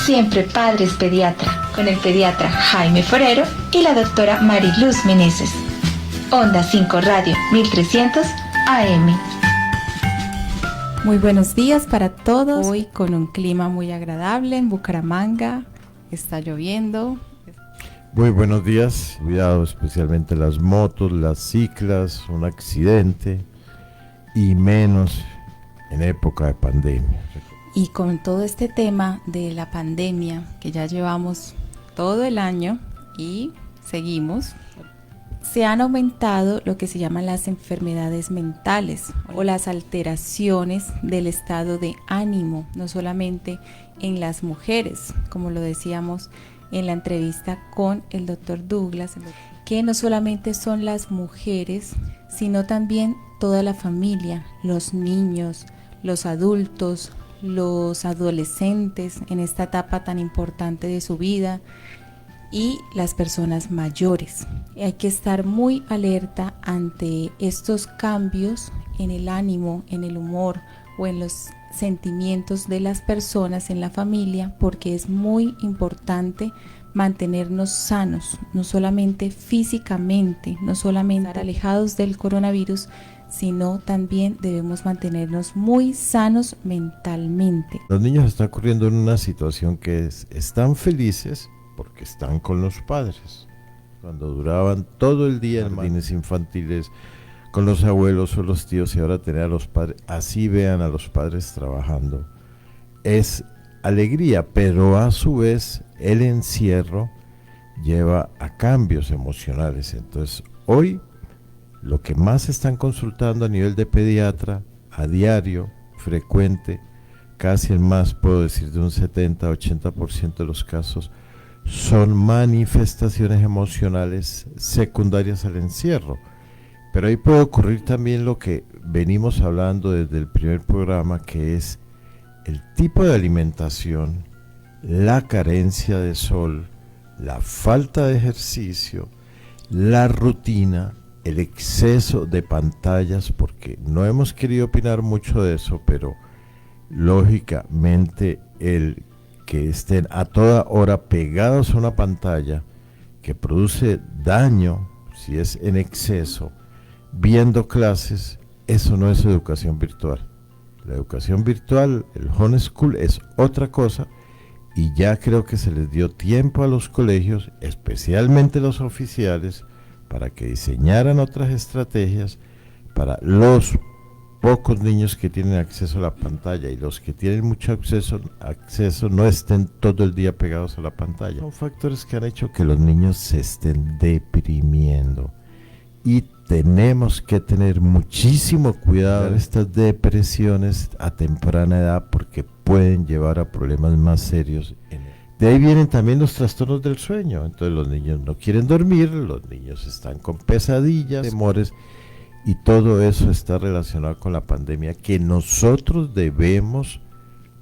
Siempre Padres Pediatra, con el pediatra Jaime Forero y la doctora Mariluz Meneses. Onda 5 Radio 1300 AM. Muy buenos días para todos. Hoy con un clima muy agradable en Bucaramanga. Está lloviendo. Muy buenos días. Cuidado, especialmente las motos, las ciclas, un accidente y menos en época de pandemia. Y con todo este tema de la pandemia que ya llevamos todo el año y seguimos, se han aumentado lo que se llaman las enfermedades mentales o las alteraciones del estado de ánimo, no solamente en las mujeres, como lo decíamos en la entrevista con el doctor Douglas, que no solamente son las mujeres, sino también toda la familia, los niños, los adultos, los adolescentes en esta etapa tan importante de su vida y las personas mayores. Hay que estar muy alerta ante estos cambios en el ánimo, en el humor o en los sentimientos de las personas en la familia, porque es muy importante mantenernos sanos, no solamente físicamente, no solamente estar alejados del coronavirus, sino también debemos mantenernos muy sanos mentalmente. Los niños están corriendo en una situación que están felices porque están con los padres. Cuando duraban todo el día en jardines infantiles con los abuelos o los tíos y ahora tener a los padres, así vean a los padres trabajando, es alegría, pero a su vez el encierro lleva a cambios emocionales. Entonces hoy lo que más están consultando a nivel de pediatra, a diario, frecuente, casi el más, puedo decir de un 70-80% de los casos, son manifestaciones emocionales secundarias al encierro. Pero ahí puede ocurrir también lo que venimos hablando desde el primer programa, que es el tipo de alimentación, la carencia de sol, la falta de ejercicio, la rutina, el exceso de pantallas, porque no hemos querido opinar mucho de eso, pero lógicamente el que estén a toda hora pegados a una pantalla que produce daño si es en exceso, viendo clases, eso no es educación virtual. La educación virtual, el homeschool, es otra cosa, y ya creo que se les dio tiempo a los colegios, especialmente los oficiales, para que diseñaran otras estrategias para los pocos niños que tienen acceso a la pantalla, y los que tienen mucho acceso no estén todo el día pegados a la pantalla. Son factores que han hecho que los niños se estén deprimiendo, y tenemos que tener muchísimo cuidado de estas depresiones a temprana edad, porque pueden llevar a problemas más serios. De ahí vienen también los trastornos del sueño. Entonces los niños no quieren dormir, los niños están con pesadillas, temores, y todo eso está relacionado con la pandemia, que nosotros debemos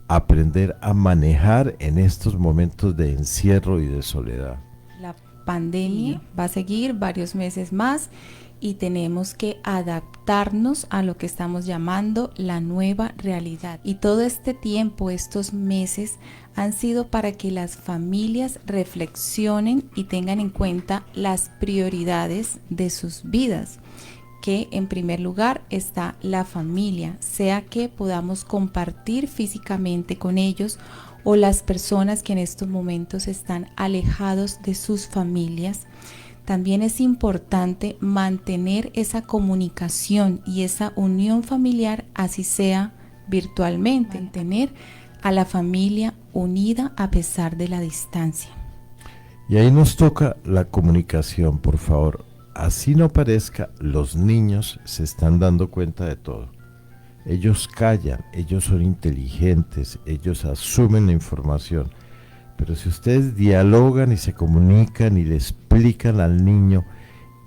aprender a manejar en estos momentos de encierro y de soledad. La pandemia va a seguir varios meses más y tenemos que adaptarnos a lo que estamos llamando la nueva realidad. Y todo este tiempo, estos meses, han sido para que las familias reflexionen y tengan en cuenta las prioridades de sus vidas, que en primer lugar está la familia, sea que podamos compartir físicamente con ellos, o las personas que en estos momentos están alejados de sus familias. También es importante mantener esa comunicación y esa unión familiar, así sea virtualmente, mantener a la familia unida a pesar de la distancia. Y ahí nos toca la comunicación, por favor. Así no parezca, los niños se están dando cuenta de todo. Ellos callan, ellos son inteligentes, ellos asumen la información. Pero si ustedes dialogan y se comunican y le explican al niño,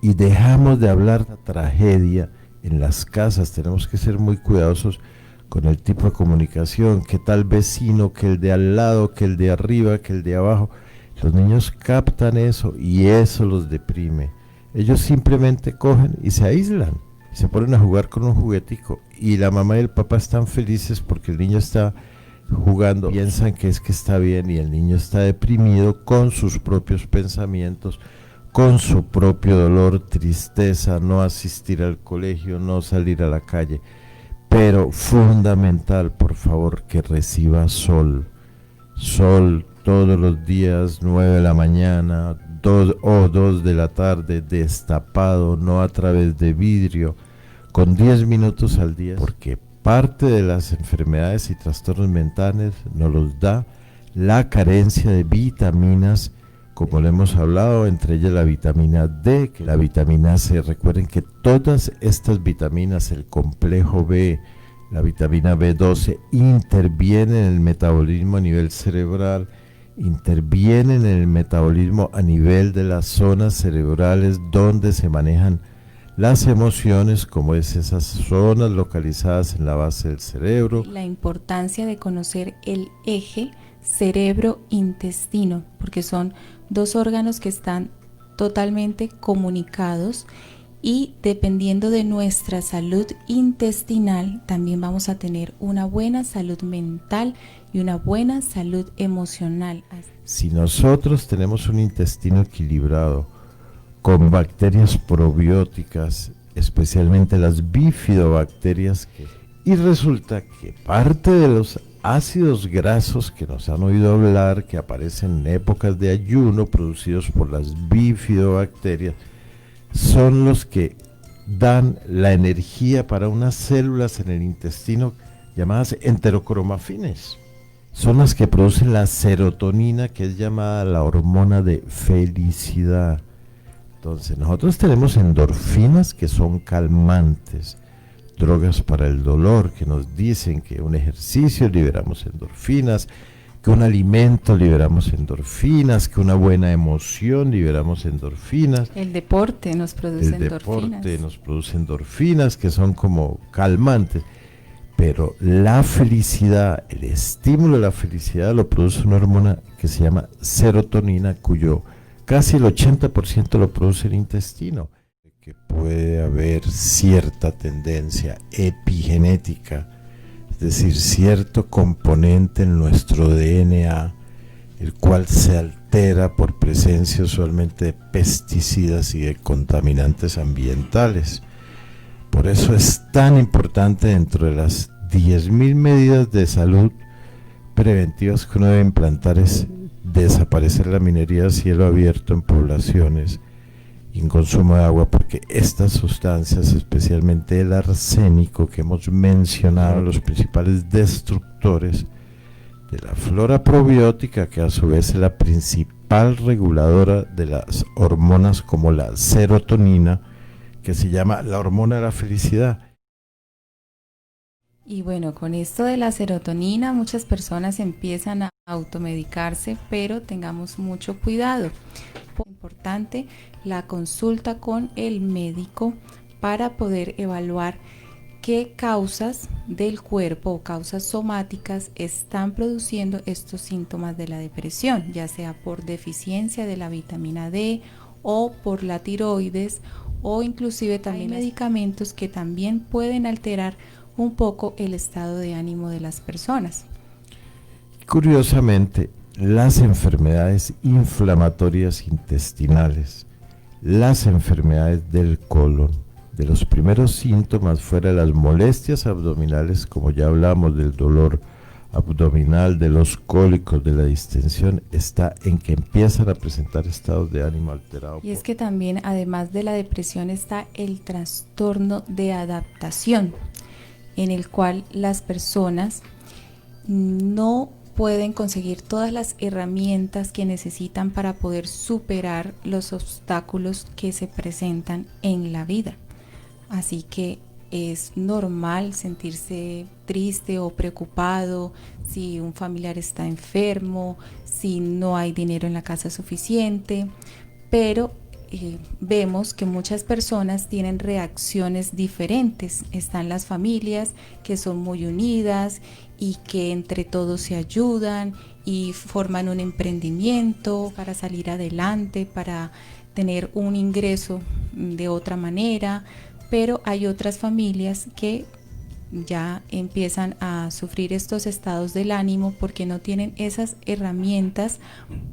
y dejamos de hablar de tragedia en las casas, tenemos que ser muy cuidadosos con el tipo de comunicación, que tal vecino, que el de al lado, que el de arriba, que el de abajo. Los niños captan eso y eso los deprime. Ellos simplemente cogen y se aíslan, se ponen a jugar con un juguetico, y la mamá y el papá están felices porque el niño está jugando, piensan que es que está bien y el niño está deprimido con sus propios pensamientos, con su propio dolor, tristeza, no asistir al colegio, no salir a la calle. Pero fundamental, por favor, que reciba sol. Sol todos los días, 9 de la mañana, 2 de la tarde, destapado, no a través de vidrio, con 10 minutos al día, porque parte de las enfermedades y trastornos mentales nos los da la carencia de vitaminas, como lo hemos hablado, entre ellas la vitamina D, que la vitamina C. Recuerden que todas estas vitaminas, el complejo B, la vitamina B12, intervienen en el metabolismo a nivel cerebral, intervienen en el metabolismo a nivel de las zonas cerebrales donde se manejan las emociones, como es esas zonas localizadas en la base del cerebro. La importancia de conocer el eje cerebro-intestino, porque son dos órganos que están totalmente comunicados y dependiendo de nuestra salud intestinal también vamos a tener una buena salud mental y una buena salud emocional. Si nosotros tenemos un intestino equilibrado con bacterias probióticas, especialmente las bifidobacterias, y resulta que parte de los ácidos grasos que nos han oído hablar, que aparecen en épocas de ayuno producidos por las bifidobacterias, son los que dan la energía para unas células en el intestino llamadas enterocromafines. Son las que producen la serotonina, que es llamada la hormona de felicidad. Entonces, nosotros tenemos endorfinas que son calmantes, drogas para el dolor que nos dicen que un ejercicio liberamos endorfinas, que un alimento liberamos endorfinas, que una buena emoción liberamos endorfinas. El deporte nos produce endorfinas. El deporte nos produce endorfinas que son como calmantes. Pero la felicidad, el estímulo de la felicidad lo produce una hormona que se llama serotonina, cuyo casi el 80% lo produce el intestino. Que puede haber cierta tendencia epigenética, es decir, cierto componente en nuestro DNA, el cual se altera por presencia usualmente de pesticidas y de contaminantes ambientales. Por eso es tan importante, dentro de las 10.000 medidas de salud preventivas que uno debe implantar, es desaparecer la minería a cielo abierto en poblaciones y en consumo de agua, porque estas sustancias, especialmente el arsénico que hemos mencionado, los principales destructores de la flora probiótica, que a su vez es la principal reguladora de las hormonas como la serotonina, que se llama la hormona de la felicidad. Y bueno, con esto de la serotonina muchas personas empiezan a automedicarse, pero tengamos mucho cuidado. Es importante la consulta con el médico para poder evaluar qué causas del cuerpo o causas somáticas están produciendo estos síntomas de la depresión, ya sea por deficiencia de la vitamina D o por la tiroides, o inclusive también medicamentos que también pueden alterar un poco el estado de ánimo de las personas. Curiosamente, las enfermedades inflamatorias intestinales, las enfermedades del colon, de los primeros síntomas fuera de las molestias abdominales, como ya hablamos del dolor abdominal, de los cólicos, de la distensión, está en que empiezan a presentar estados de ánimo alterado. Y es que también, además de la depresión, está el trastorno de adaptación, en el cual las personas no pueden conseguir todas las herramientas que necesitan para poder superar los obstáculos que se presentan en la vida. Así que es normal sentirse triste o preocupado si un familiar está enfermo, si no hay dinero en la casa suficiente, pero vemos que muchas personas tienen reacciones diferentes. Están las familias que son muy unidas y que entre todos se ayudan y forman un emprendimiento para salir adelante, para tener un ingreso de otra manera, pero hay otras familias que ya empiezan a sufrir estos estados del ánimo porque no tienen esas herramientas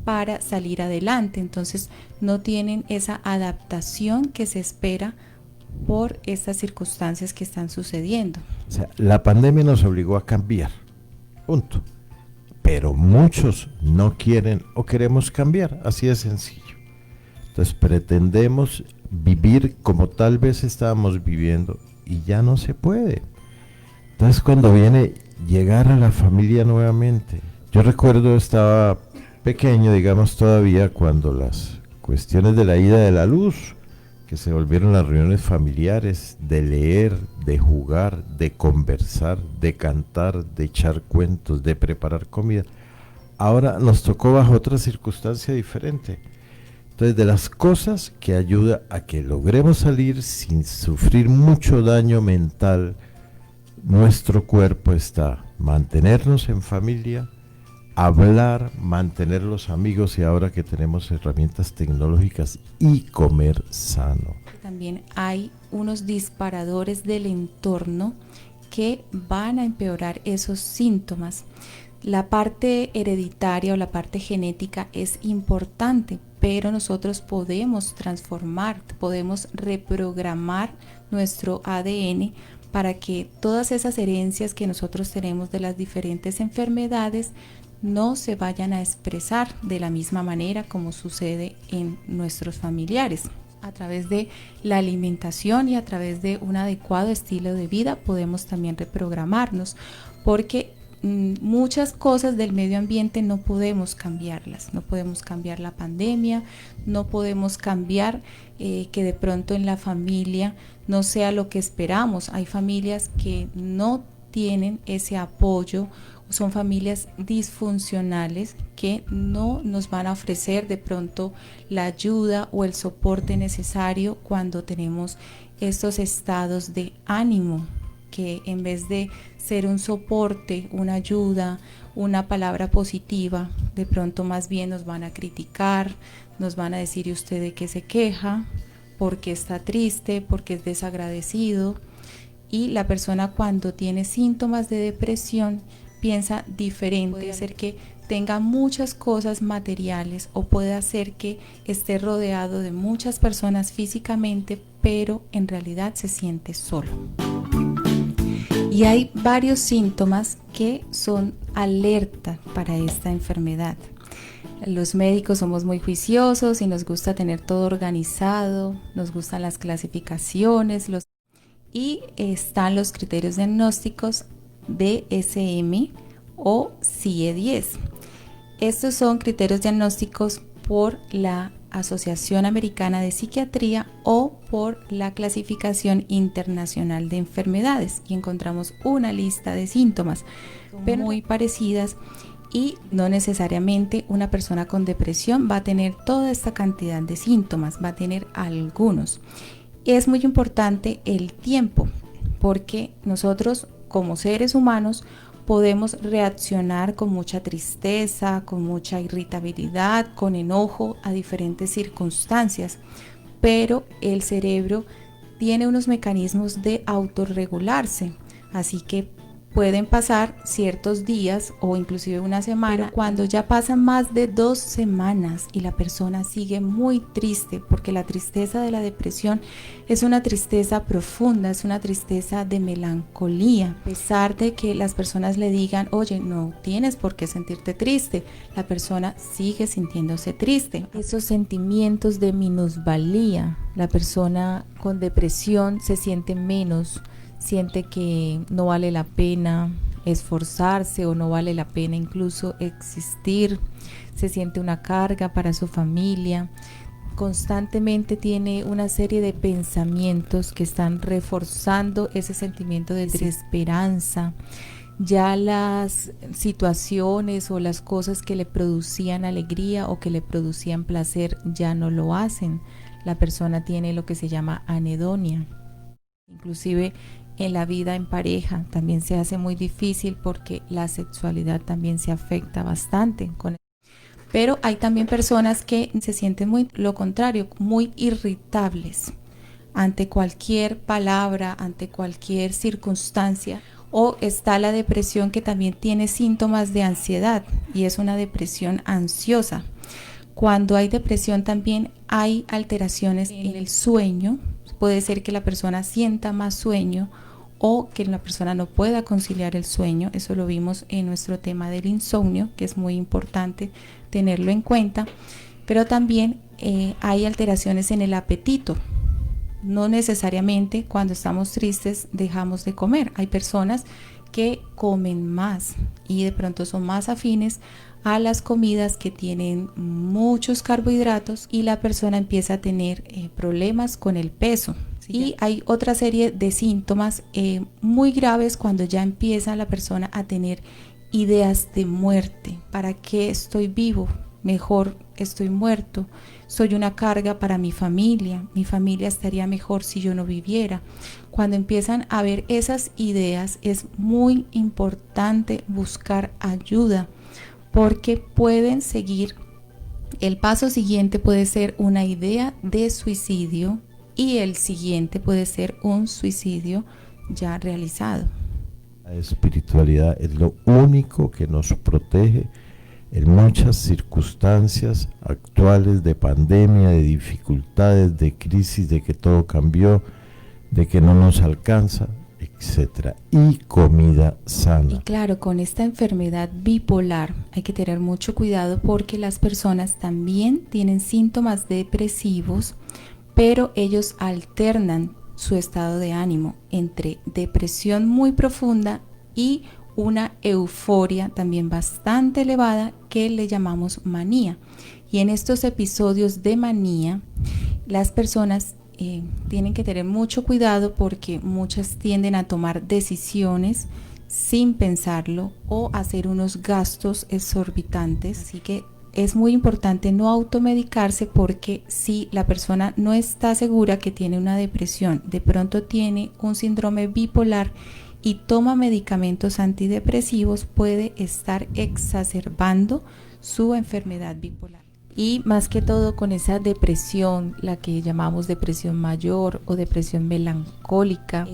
para salir adelante, entonces no tienen esa adaptación que se espera por estas circunstancias que están sucediendo. O sea, la pandemia nos obligó a cambiar, punto. Pero muchos no quieren o queremos cambiar, así de sencillo. Entonces pretendemos vivir como tal vez estábamos viviendo y ya no se puede. Entonces cuando viene llegar a la familia nuevamente, yo recuerdo estaba pequeño, digamos todavía, cuando las cuestiones de la ida de la luz, que se volvieron las reuniones familiares, de leer, de jugar, de conversar, de cantar, de echar cuentos, de preparar comida, ahora nos tocó bajo otra circunstancia diferente. Entonces, de las cosas que ayuda a que logremos salir sin sufrir mucho daño mental, nuestro cuerpo está mantenernos en familia, hablar, mantener los amigos y ahora que tenemos herramientas tecnológicas y comer sano. También hay unos disparadores del entorno que van a empeorar esos síntomas. La parte hereditaria o la parte genética es importante, pero nosotros podemos transformar, podemos reprogramar nuestro ADN para que todas esas herencias que nosotros tenemos de las diferentes enfermedades no se vayan a expresar de la misma manera como sucede en nuestros familiares. A través de la alimentación y a través de un adecuado estilo de vida podemos también reprogramarnos, porque muchas cosas del medio ambiente no podemos cambiarlas, no podemos cambiar la pandemia, no podemos cambiar que de pronto en la familia no sea lo que esperamos. Hay familias que no tienen ese apoyo, son familias disfuncionales que no nos van a ofrecer de pronto la ayuda o el soporte necesario cuando tenemos estos estados de ánimo, que en vez de ser un soporte, una ayuda, una palabra positiva, de pronto más bien nos van a criticar, nos van a decir: ¿y usted de qué se queja? ¿Por qué está triste? ¿Por qué es desagradecido? Y la persona, cuando tiene síntomas de depresión, piensa diferente. Puede ser que tenga muchas cosas materiales o puede ser que esté rodeado de muchas personas físicamente, pero en realidad se siente solo. Y hay varios síntomas que son alerta para esta enfermedad. Los médicos somos muy juiciosos y nos gusta tener todo organizado, nos gustan las clasificaciones, y están los criterios diagnósticos DSM o CIE-10. Estos son criterios diagnósticos por la Asociación Americana de Psiquiatría o por la Clasificación Internacional de Enfermedades, y encontramos una lista de síntomas pero muy parecidas, y no necesariamente una persona con depresión va a tener toda esta cantidad de síntomas, va a tener algunos. Es muy importante el tiempo, porque nosotros como seres humanos podemos reaccionar con mucha tristeza, con mucha irritabilidad, con enojo a diferentes circunstancias, pero el cerebro tiene unos mecanismos de autorregularse, así que pueden pasar ciertos días o inclusive una semana, cuando ya pasan más de 2 semanas y la persona sigue muy triste, porque la tristeza de la depresión es una tristeza profunda, es una tristeza de melancolía. A pesar de que las personas le digan: oye, no tienes por qué sentirte triste, la persona sigue sintiéndose triste. Esos sentimientos de minusvalía, la persona con depresión se siente menos, siente que no vale la pena esforzarse o no vale la pena incluso existir, se siente una carga para su familia, constantemente tiene una serie de pensamientos que están reforzando ese sentimiento de desesperanza. Ya las situaciones o las cosas que le producían alegría o que le producían placer ya no lo hacen. La persona tiene lo que se llama anedonia. Inclusive en la vida en pareja también se hace muy difícil, porque la sexualidad también se afecta bastante con. Pero hay también personas que se sienten muy lo contrario, muy irritables. ante cualquier palabra, ante cualquier circunstancia. O está la depresión, que también tiene síntomas de ansiedad y es una depresión ansiosa. Cuando hay depresión también hay alteraciones en el sueño. Puede ser que la persona sienta más sueño o que la persona no pueda conciliar el sueño. Eso lo vimos en nuestro tema del insomnio, que es muy importante tenerlo en cuenta. Pero también hay alteraciones en el apetito. No necesariamente cuando estamos tristes dejamos de comer. Hay personas que comen más y de pronto son más afines a las comidas que tienen muchos carbohidratos y la persona empieza a tener problemas con el peso. ¿Sí? Y hay otra serie de síntomas muy graves cuando ya empieza la persona a tener ideas de muerte. ¿Para qué estoy vivo? Mejor estoy muerto. Soy una carga para mi familia estaría mejor si yo no viviera. Cuando empiezan a ver esas ideas es muy importante buscar ayuda, porque pueden seguir, el paso siguiente puede ser una idea de suicidio y el siguiente puede ser un suicidio ya realizado. La espiritualidad es lo único que nos protege en muchas circunstancias actuales de pandemia, de dificultades, de crisis, de que todo cambió, de que no nos alcanza, etcétera. Y comida sana. Y claro, con esta enfermedad bipolar hay que tener mucho cuidado porque las personas también tienen síntomas depresivos, pero ellos alternan su estado de ánimo entre depresión muy profunda y una euforia también bastante elevada que le llamamos manía. Y en estos episodios de manía, las personas tienen que tener mucho cuidado porque muchas tienden a tomar decisiones sin pensarlo o hacer unos gastos exorbitantes. Así que es muy importante no automedicarse, porque si la persona no está segura que tiene una depresión, de pronto tiene un síndrome bipolar y toma medicamentos antidepresivos, puede estar exacerbando su enfermedad bipolar. Y más que todo con esa depresión, la que llamamos depresión mayor o depresión melancólica,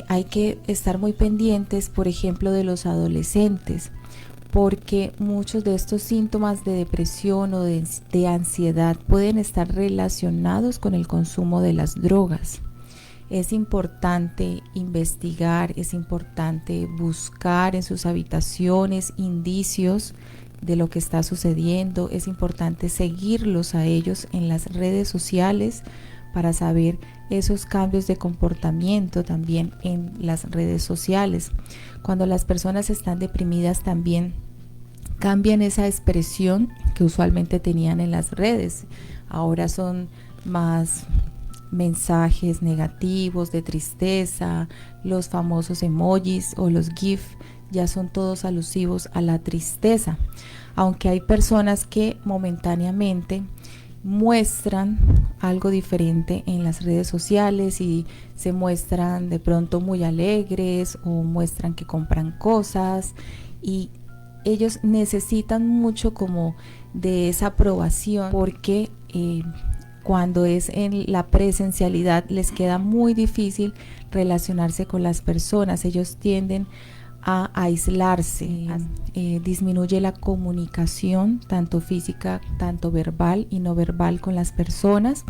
hay que estar muy pendientes, por ejemplo, de los adolescentes, porque muchos de estos síntomas de depresión o de ansiedad pueden estar relacionados con el consumo de las drogas. Es importante investigar, es importante buscar en sus habitaciones indicios de lo que está sucediendo. Es importante seguirlos a ellos en las redes sociales para saber esos cambios de comportamiento también en las redes sociales. Cuando las personas están deprimidas también cambian esa expresión que usualmente tenían en las redes. Ahora son más mensajes negativos de tristeza, los famosos emojis o los GIF ya son todos alusivos a la tristeza, aunque hay personas que momentáneamente muestran algo diferente en las redes sociales y se muestran de pronto muy alegres o muestran que compran cosas, y ellos necesitan mucho como de esa aprobación, porque cuando es en la presencialidad les queda muy difícil relacionarse con las personas. Ellos tienden a aislarse, disminuye la comunicación tanto física, tanto verbal y no verbal con las personas,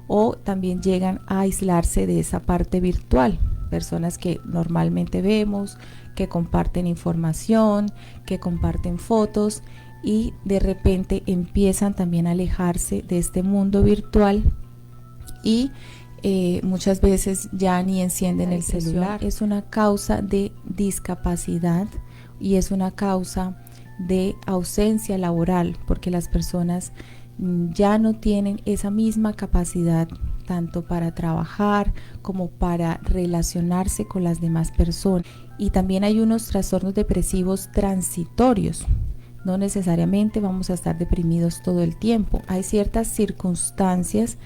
o también llegan a aislarse de esa parte virtual. Personas que normalmente vemos, que comparten información, que comparten fotos, y de repente empiezan también a alejarse de este mundo virtual y muchas veces ya ni encienden el celular. Es una causa de discapacidad y es una causa de ausencia laboral, porque las personas ya no tienen esa misma capacidad tanto para trabajar como para relacionarse con las demás personas. Y también hay unos trastornos depresivos transitorios. No necesariamente vamos a estar deprimidos todo el tiempo. Hay ciertas circunstancias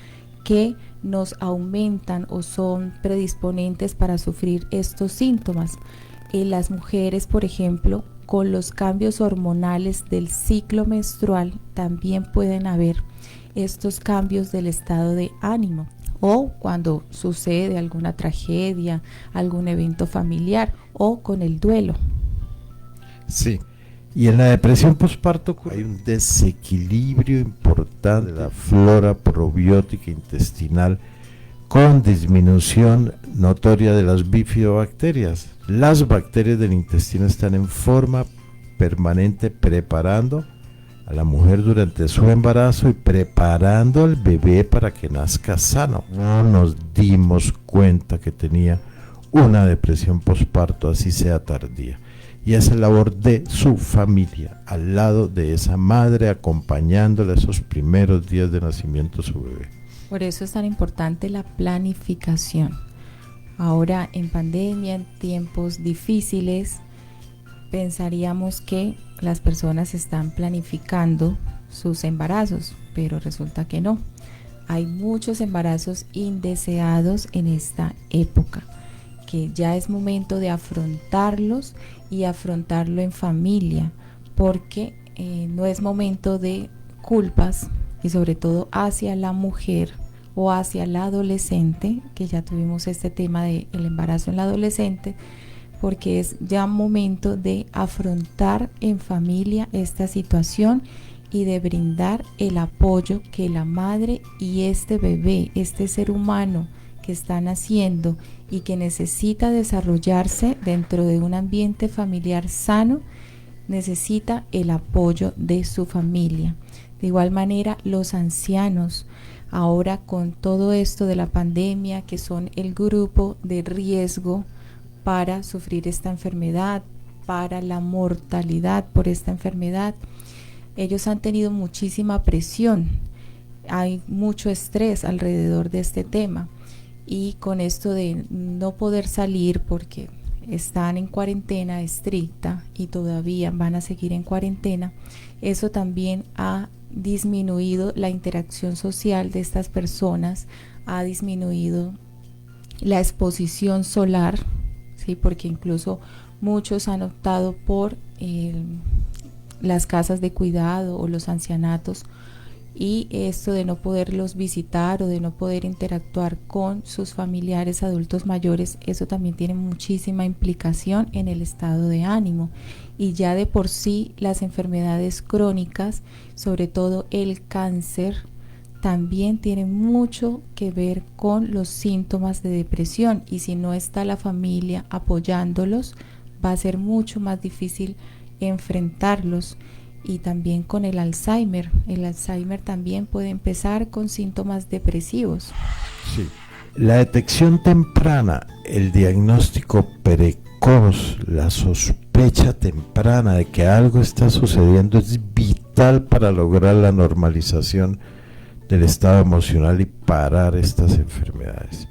que nos aumentan o son predisponentes para sufrir estos síntomas. En las mujeres, por ejemplo, con los cambios hormonales del ciclo menstrual, también pueden haber estos cambios del estado de ánimo. o cuando sucede alguna tragedia, algún evento familiar o con el duelo. Sí, y en la depresión postparto hay un desequilibrio importante de la flora probiótica intestinal con disminución notoria de las bifidobacterias. Las bacterias del intestino están en forma permanente preparando a la mujer durante su embarazo y preparando al bebé para que nazca sano. No nos dimos cuenta que tenía una depresión postparto, así sea tardía. Y esa es la labor de su familia, al lado de esa madre, acompañándole esos primeros días de nacimiento de su bebé. Por eso es tan importante la planificación. Ahora en pandemia, en tiempos difíciles, pensaríamos que las personas están planificando sus embarazos, pero resulta que no. Hay muchos embarazos indeseados en esta época, que ya es momento de afrontarlos y afrontarlo en familia, porque no es momento de culpas, y sobre todo hacia la mujer o hacia la adolescente, que ya tuvimos este tema del embarazo en la adolescente, porque es ya momento de afrontar en familia esta situación y de brindar el apoyo que la madre y este bebé, este ser humano que está naciendo y que necesita desarrollarse dentro de un ambiente familiar sano, necesita el apoyo de su familia. De igual manera, los ancianos, ahora con todo esto de la pandemia, que son el grupo de riesgo para sufrir esta enfermedad, para la mortalidad por esta enfermedad, ellos han tenido muchísima presión, hay mucho estrés alrededor de este tema, y con esto de no poder salir porque están en cuarentena estricta y todavía van a seguir en cuarentena, eso también ha disminuido la interacción social de estas personas, ha disminuido la exposición solar, ¿sí? Porque incluso muchos han optado por las casas de cuidado o los ancianatos, y esto de no poderlos visitar o de no poder interactuar con sus familiares adultos mayores, eso también tiene muchísima implicación en el estado de ánimo. Y ya de por sí las enfermedades crónicas, sobre todo el cáncer, también tienen mucho que ver con los síntomas de depresión, y si no está la familia apoyándolos, va a ser mucho más difícil enfrentarlos. Y también con el Alzheimer también puede empezar con síntomas depresivos. Sí. La detección temprana, el diagnóstico precoz, la sospecha temprana de que algo está sucediendo es vital para lograr la normalización del estado emocional y parar estas enfermedades.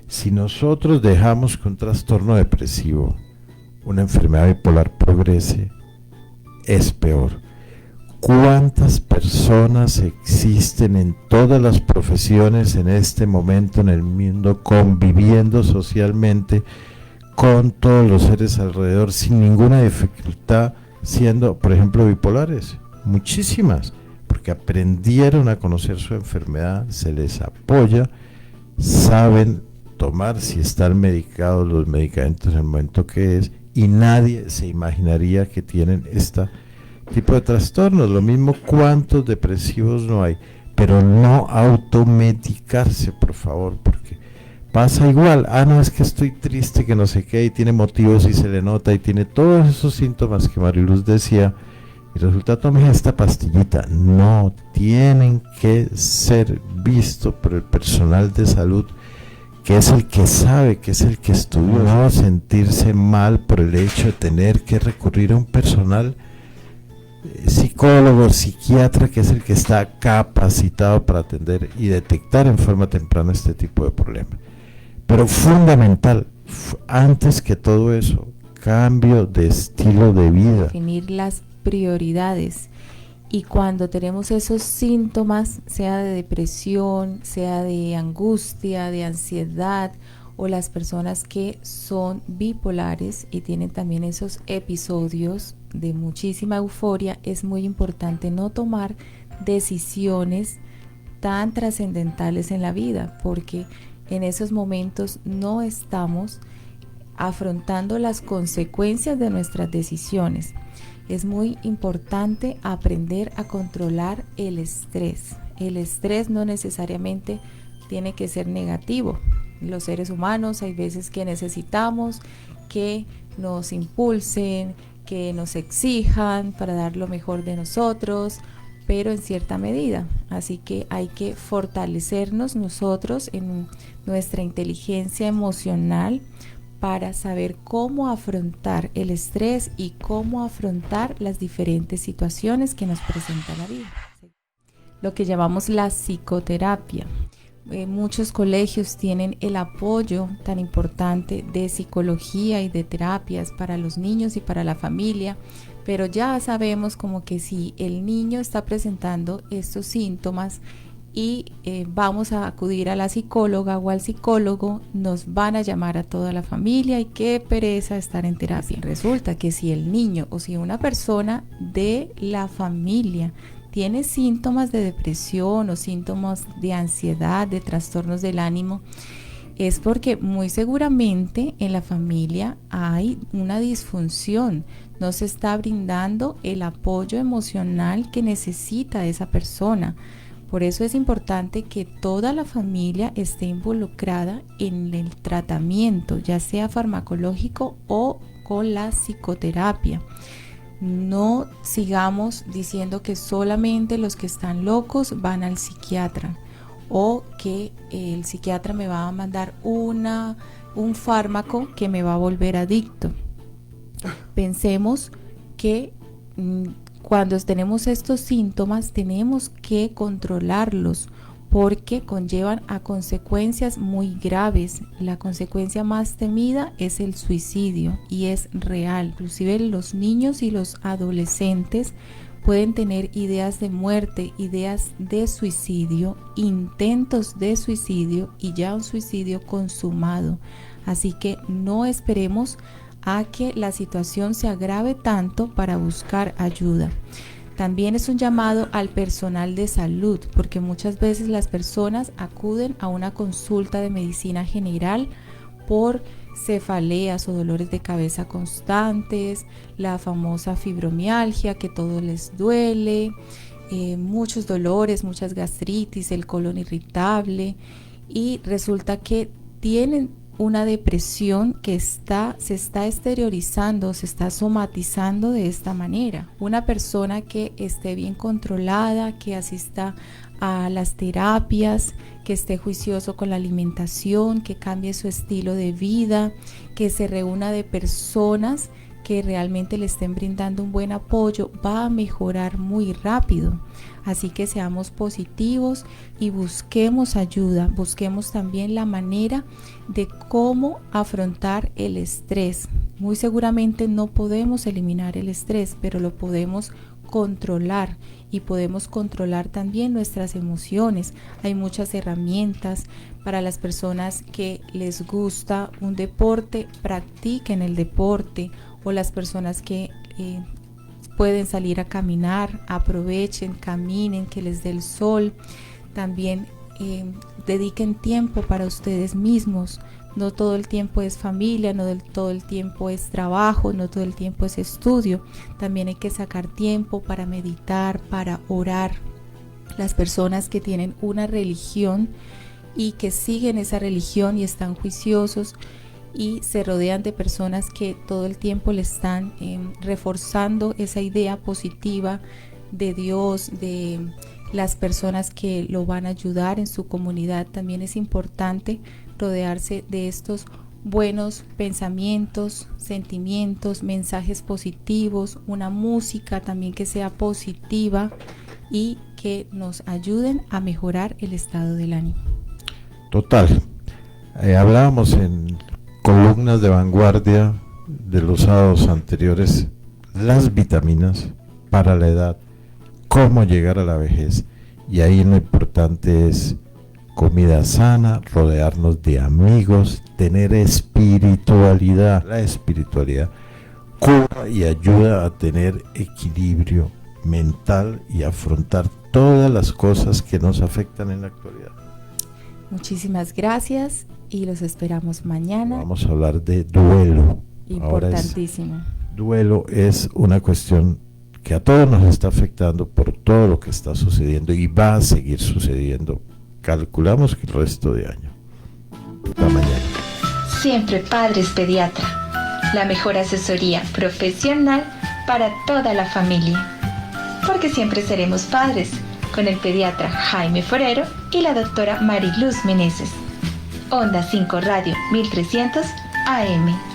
Si nosotros dejamos que un trastorno depresivo, una enfermedad bipolar progrese, es peor. ¿Cuántas personas existen en todas las profesiones en este momento en el mundo conviviendo socialmente con todos los seres alrededor sin ninguna dificultad, siendo, por ejemplo, bipolares? Muchísimas, porque aprendieron a conocer su enfermedad, se les apoya, saben tomar, si están medicados, los medicamentos en el momento que es, y nadie se imaginaría que tienen esta tipo de trastornos. Lo mismo, cuántos depresivos no hay, pero no automedicarse, por favor, porque pasa igual. No, es que estoy triste, que no sé qué, y tiene motivos y se le nota y tiene todos esos síntomas que Mariluz decía, y resulta, tome esta pastillita. No, tienen que ser vistos por el personal de salud, que es el que sabe, que es el que estudió. No sentirse mal por el hecho de tener que recurrir a un personal psicólogo, psiquiatra, que es el que está capacitado para atender y detectar en forma temprana este tipo de problemas. Pero fundamental, antes que todo eso, cambio de estilo de vida. Definir las prioridades, y cuando tenemos esos síntomas, sea de depresión, sea de angustia, de ansiedad, o las personas que son bipolares y tienen también esos episodios de muchísima euforia, es muy importante no tomar decisiones tan trascendentales en la vida, porque en esos momentos no estamos afrontando las consecuencias de nuestras decisiones. Es muy importante aprender a controlar el estrés. El estrés no necesariamente tiene que ser negativo. Los seres humanos hay veces que necesitamos que nos impulsen, que nos exijan para dar lo mejor de nosotros, pero en cierta medida. Así que hay que fortalecernos nosotros en nuestra inteligencia emocional para saber cómo afrontar el estrés y cómo afrontar las diferentes situaciones que nos presenta la vida. Lo que llamamos la psicoterapia. Muchos colegios tienen el apoyo tan importante de psicología y de terapias para los niños y para la familia, pero ya sabemos como que si el niño está presentando estos síntomas y vamos a acudir a la psicóloga o al psicólogo, nos van a llamar a toda la familia y qué pereza estar en terapia. Resulta que si el niño o si una persona de la familia tiene síntomas de depresión o síntomas de ansiedad, de trastornos del ánimo, es porque muy seguramente en la familia hay una disfunción, no se está brindando el apoyo emocional que necesita esa persona. Por eso es importante que toda la familia esté involucrada en el tratamiento, ya sea farmacológico o con la psicoterapia. No sigamos diciendo que solamente los que están locos van al psiquiatra o que el psiquiatra me va a mandar un fármaco que me va a volver adicto. Pensemos que cuando tenemos estos síntomas tenemos que controlarlos porque conllevan a consecuencias muy graves. La consecuencia más temida es el suicidio y es real. Inclusive los niños y los adolescentes pueden tener ideas de muerte, ideas de suicidio, intentos de suicidio y ya un suicidio consumado. Así que no esperemos a que la situación se agrave tanto para buscar ayuda. También es un llamado al personal de salud, porque muchas veces las personas acuden a una consulta de medicina general por cefaleas o dolores de cabeza constantes, la famosa fibromialgia, que todo les duele, muchos dolores, muchas gastritis, el colon irritable, y resulta que tienen una depresión que se está exteriorizando, se está somatizando de esta manera. Una persona que esté bien controlada, que asista a las terapias, que esté juicioso con la alimentación, que cambie su estilo de vida, que se reúna de personas que realmente le estén brindando un buen apoyo, va a mejorar muy rápido. Así que seamos positivos y busquemos ayuda, busquemos también la manera de cómo afrontar el estrés. Muy seguramente no podemos eliminar el estrés, pero lo podemos controlar y podemos controlar también nuestras emociones. Hay muchas herramientas para las personas que les gusta un deporte, practiquen el deporte, o las personas que pueden salir a caminar, aprovechen, caminen, que les dé el sol. También dediquen tiempo para ustedes mismos. No todo el tiempo es familia, no todo el tiempo es trabajo, no todo el tiempo es estudio. También hay que sacar tiempo para meditar, para orar. Las personas que tienen una religión y que siguen esa religión y están juiciosos y se rodean de personas que todo el tiempo le están reforzando esa idea positiva de Dios, de las personas que lo van a ayudar en su comunidad. También es importante rodearse de estos buenos pensamientos, sentimientos, mensajes positivos, una música también que sea positiva y que nos ayuden a mejorar el estado del ánimo. Total. Hablábamos en columnas de vanguardia de los sábados anteriores, las vitaminas para la edad, cómo llegar a la vejez, y ahí lo importante es comida sana, rodearnos de amigos, tener espiritualidad. La espiritualidad cura y ayuda a tener equilibrio mental y afrontar todas las cosas que nos afectan en la actualidad. Muchísimas gracias y los esperamos mañana. Vamos a hablar de duelo. Importantísimo. Duelo es una cuestión que a todos nos está afectando por todo lo que está sucediendo y va a seguir sucediendo. Calculamos que el resto de año. Hasta mañana. Siempre Padres Pediatra, la mejor asesoría profesional para toda la familia. Porque siempre seremos padres, con el pediatra Jaime Forero y la doctora Mariluz Meneses. Onda 5 Radio 1300 AM.